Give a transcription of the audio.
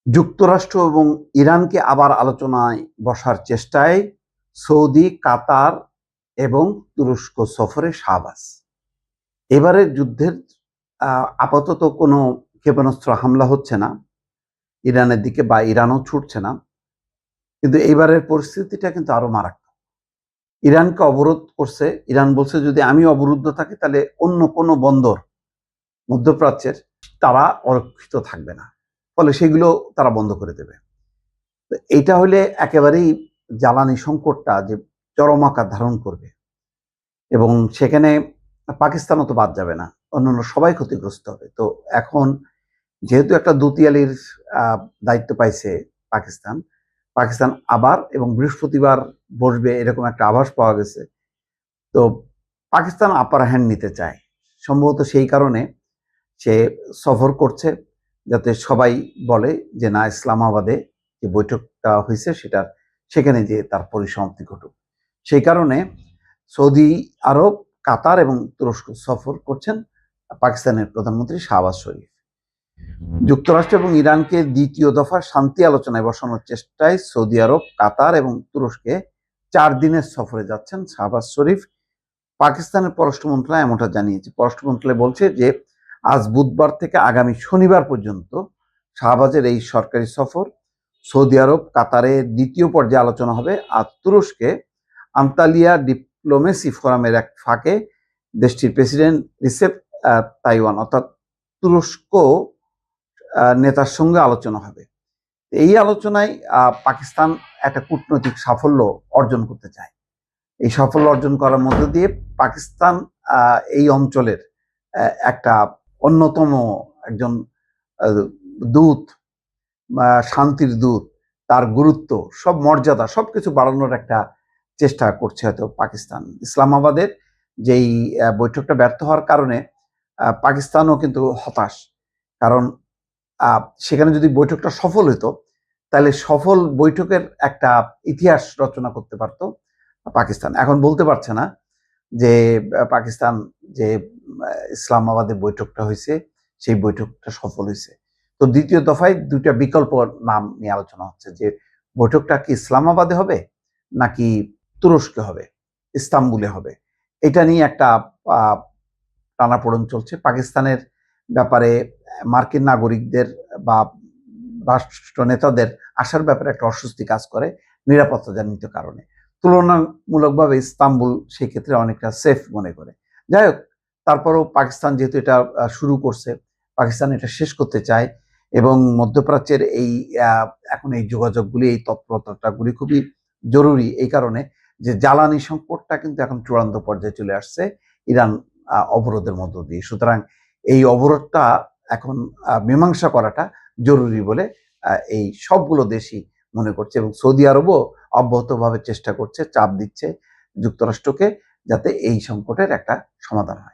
যুক্তরাষ্ট্র এবং ইরানকে আবার আলোচনায় বসার চেষ্টায় সৌদি, কাতার এবং তুরস্ক সফরে শাহবাজ। এবারের যুদ্ধের আপাতত কোনো ক্ষেপণাস্ত্র হামলা হচ্ছে না ইরানের দিকে, বা ইরানও ছুটছে না, কিন্তু এইবারের পরিস্থিতিটা কিন্তু আরো মারাত্মক। ইরানকে অবরোধ করছে। ইরান বলছে, যদি আমি অবরুদ্ধ থাকি তাহলে অন্য কোনো বন্দর মধ্যপ্রাচ্যের তারা অরক্ষিত থাকবে না, ফলে সেগুলো তারা বন্ধ করে দেবে। এইটা হলে একেবারেই জ্বালানি সংকটটা যে চরম আকার ধারণ করবে, এবং সেখানে পাকিস্তানও তো বাদ যাবে না, অন্যান্য সবাই ক্ষতিগ্রস্ত হবে। তো এখন যেহেতু একটা দুতিয়ালির দায়িত্ব পাইছে পাকিস্তান, পাকিস্তান আবার এবং বৃহস্পতিবার বসবে এরকম একটা আভাস পাওয়া গেছে। তো পাকিস্তান আপার হ্যান্ড নিতে চায় সম্ভবত, সেই কারণে সে সফর করছে, যাতে সবাই বলে যে না, ইসলামাবাদে যে বৈঠকটা হয়েছে সেখানে যে তার পরিসমাপ্তি ঘটুক। সেই কারণে সৌদি আরব, কাতার এবং তুরস্ক সফর করছেন পাকিস্তানের প্রধানমন্ত্রী শাহবাজ শরীফ। যুক্তরাষ্ট্র এবং ইরানকে দ্বিতীয় দফার শান্তি আলোচনায় বসানোর চেষ্টায় সৌদি আরব, কাতার এবং তুরস্কে 4 দিনের সফরে যাচ্ছেন শাহবাজ শরীফ। পাকিস্তানের পররাষ্ট্র মন্ত্রণালয় এমনটা জানিয়েছে। পররাষ্ট্র মন্ত্রণালয় বলছে যে আজ বুধবার থেকে আগামী শনিবার পর্যন্ত শাহবাজের এই সরকারি সফর। সৌদি আরব, কাতারে দ্বিতীয় পর্যায়ে আলোচনা হবে, আর তুরস্কে আন্তালিয়া ডিপ্লোমেসি ফোরামের এক ফাঁকে দেশটির প্রেসিডেন্ট রিসেপ তাইওয়ান অর্থাৎ তুরস্ক নেতার সঙ্গে আলোচনা হবে। এই আলোচনায় পাকিস্তান একটা কূটনৈতিক সাফল্য অর্জন করতে চায়। এই সাফল্য অর্জন করার মধ্য দিয়ে পাকিস্তান এই অঞ্চলের একটা অন্যতম একজন দূত, শান্তির দূত, তার গুরুত্ব, সব মর্যাদা সবকিছু বাড়ানোর একটা চেষ্টা করছে হয়তো পাকিস্তান। ইসলামাবাদের যেই বৈঠকটা ব্যর্থ হওয়ার কারণে পাকিস্তানও কিন্তু হতাশ, কারণ সেখানে যদি বৈঠকটা সফল হতো তাহলে সফল বৈঠকের একটা ইতিহাস রচনা করতে পারত পাকিস্তান। এখন বলতে পারছে না যে পাকিস্তান যে ইসলামাবাদে বৈঠকটা হয়েছে সেই বৈঠকটা সফল হয়েছে। তো দ্বিতীয় দফায় দুইটা বিকল্প নাম নিয়ে আলোচনা হচ্ছে, যে বৈঠকটা কি ইসলামাবাদে হবে নাকি তুরস্কে হবে, ইস্তাম্বুলে হবে। এটা নিয়ে একটা টানাপোড়েন চলছে। পাকিস্তানের ব্যাপারে মার্কিন নাগরিকদের বা রাষ্ট্র নেতাদের আসার ব্যাপারে একটা অস্বস্তি কাজ করে নিরাপত্তাজনিত কারণে। তুলনামূলকভাবে ইস্তাম্বুল সেই ক্ষেত্রে অনেকটা সেফ মনে করে। যাই হোক, তারপরও পাকিস্তান যেহেতু এটা শুরু করছে, পাকিস্তান এটা শেষ করতে চায়, এবং মধ্যপ্রাচ্যের এই এখন এই যোগাযোগগুলি, এই তৎপরতাগুলি খুবই জরুরি, এই কারণে যে জ্বালানি সংকটটা কিন্তু এখন চূড়ান্ত পর্যায়ে চলে আসছে ইরান অবরোধের মধ্য দিয়ে। সুতরাং এই অবরোধটা এখন মীমাংসা করাটা জরুরি বলে এই সবগুলো দেশই মনে করছে, এবং সৌদি আরবও অব্যাহতভাবে চেষ্টা করছে, চাপ দিচ্ছে যুক্তরাষ্ট্রকে, যাতে এই সংকটের একটা সমাধান হয়।